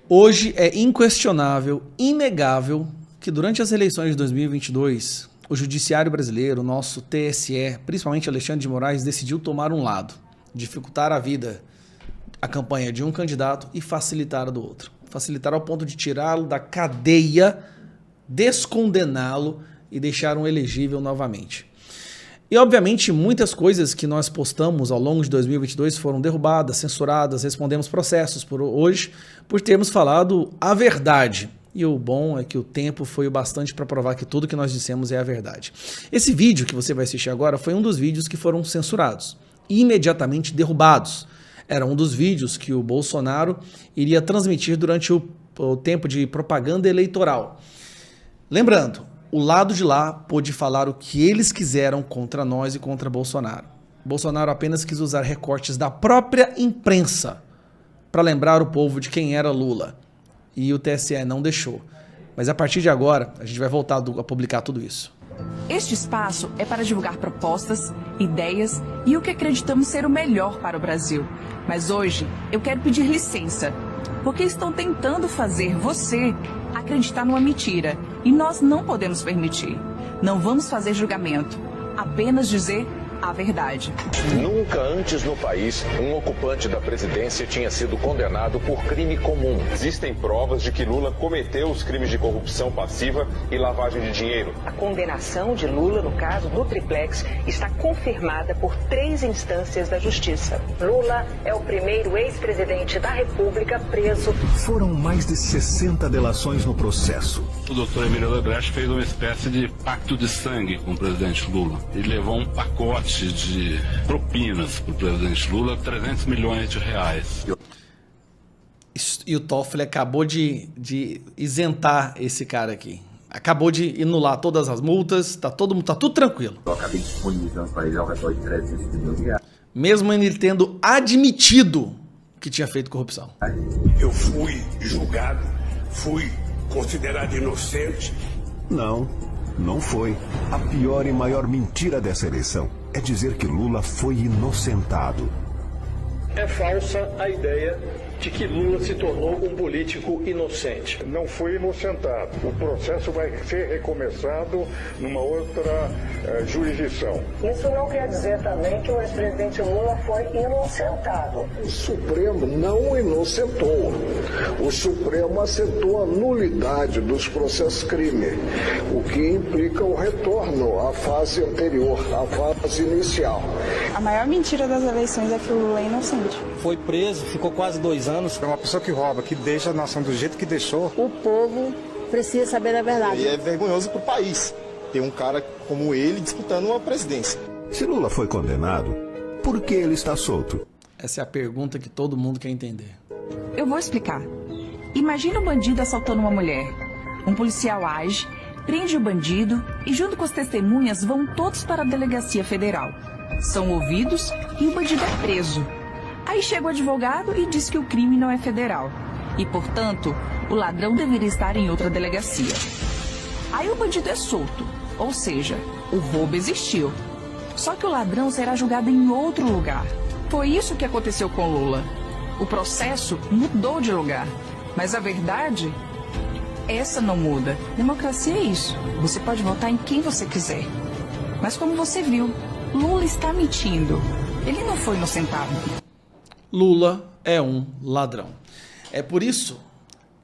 Hoje é inquestionável, inegável, que durante as eleições de 2022, o judiciário brasileiro, o nosso TSE, principalmente Alexandre de Moraes, decidiu tomar um lado, dificultar a vida, a campanha de um candidato e facilitar a do outro. Facilitar ao ponto de tirá-lo da cadeia, descondená-lo e deixá-lo elegível novamente. E, obviamente, muitas coisas que nós postamos ao longo de 2022 foram derrubadas, censuradas, respondemos processos por hoje por termos falado a verdade. E o bom é que o tempo foi o bastante para provar que tudo que nós dissemos é a verdade. Esse vídeo que você vai assistir agora foi um dos vídeos que foram censurados e imediatamente derrubados. Era um dos vídeos que o Bolsonaro iria transmitir durante o tempo de propaganda eleitoral. Lembrando, o lado de lá pôde falar o que eles quiseram contra nós e contra Bolsonaro. Bolsonaro apenas quis usar recortes da própria imprensa para lembrar o povo de quem era Lula. E o TSE não deixou. Mas a partir de agora, a gente vai voltar a publicar tudo isso. Este espaço é para divulgar propostas, ideias e o que acreditamos ser o melhor para o Brasil. Mas hoje eu quero pedir licença, porque estão tentando fazer você acreditar numa mentira e nós não podemos permitir. Não vamos fazer julgamento, apenas dizer a verdade. Nunca antes no país, um ocupante da presidência tinha sido condenado por crime comum. Existem provas de que Lula cometeu os crimes de corrupção passiva e lavagem de dinheiro. A condenação de Lula, no caso do triplex, está confirmada por 3 instâncias da Justiça. Lula é o primeiro ex-presidente da República preso. Foram mais de 60 delações no processo. O doutor Emílio Odebrecht fez uma espécie de pacto de sangue com o presidente Lula. Ele levou um pacote de propinas para o presidente Lula, 300 milhões de reais. E o Toffoli acabou de isentar esse cara aqui. Acabou de anular todas as multas, tá tudo tranquilo. Eu acabei disponibilizando para ele ao redor de 300 milhões de reais. Mesmo ele tendo admitido que tinha feito corrupção. Eu fui julgado, fui considerado inocente. Não foi. A pior e maior mentira dessa eleição é dizer que Lula foi inocentado. É falsa a ideia de que Lula se tornou um político inocente. Não foi inocentado. O processo vai ser recomeçado numa outra jurisdição. Isso não quer dizer também que o ex-presidente Lula foi inocentado. O Supremo não inocentou. O Supremo aceitou a nulidade dos processos crime, o que implica o retorno à fase anterior, à fase inicial. A maior mentira das eleições é que o Lula é inocente. Foi preso, ficou quase 2 anos. É uma pessoa que rouba, que deixa a nação do jeito que deixou. O povo precisa saber da verdade. E é vergonhoso para o país ter um cara como ele disputando uma presidência. Se Lula foi condenado, por que ele está solto? Essa é a pergunta que todo mundo quer entender. Eu vou explicar. Imagina um bandido assaltando uma mulher. Um policial age, prende o bandido e junto com as testemunhas vão todos para a delegacia federal. São ouvidos e o bandido é preso. Aí chega o advogado e diz que o crime não é federal. E, portanto, o ladrão deveria estar em outra delegacia. Aí o bandido é solto. Ou seja, o roubo existiu. Só que o ladrão será julgado em outro lugar. Foi isso que aconteceu com Lula. O processo mudou de lugar. Mas a verdade, essa não muda. Democracia é isso. Você pode votar em quem você quiser. Mas como você viu, Lula está mentindo. Ele não foi inocentado. Lula é um ladrão. É por isso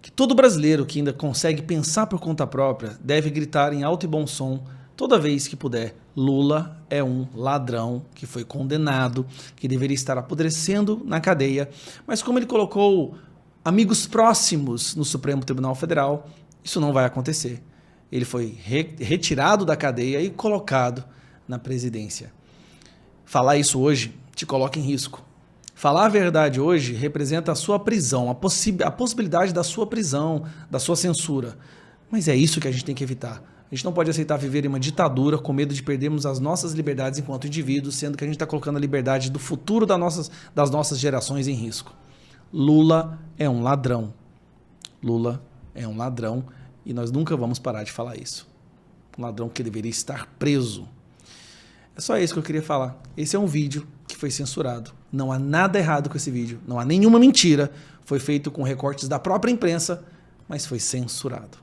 que todo brasileiro que ainda consegue pensar por conta própria deve gritar em alto e bom som toda vez que puder: Lula é um ladrão que foi condenado, que deveria estar apodrecendo na cadeia, mas como ele colocou amigos próximos no Supremo Tribunal Federal, isso não vai acontecer. Ele foi retirado da cadeia e colocado na presidência. Falar isso hoje te coloca em risco. Falar a verdade hoje representa a sua prisão, a possibilidade da sua prisão, da sua censura. Mas é isso que a gente tem que evitar. A gente não pode aceitar viver em uma ditadura com medo de perdermos as nossas liberdades enquanto indivíduos, sendo que a gente está colocando a liberdade do futuro das nossas gerações em risco. Lula é um ladrão. Lula é um ladrão e nós nunca vamos parar de falar isso. Um ladrão que deveria estar preso. É só isso que eu queria falar. Esse é um vídeo que foi censurado Não há nada errado com esse vídeo, não há nenhuma mentira. Foi feito com recortes da própria imprensa, mas foi censurado.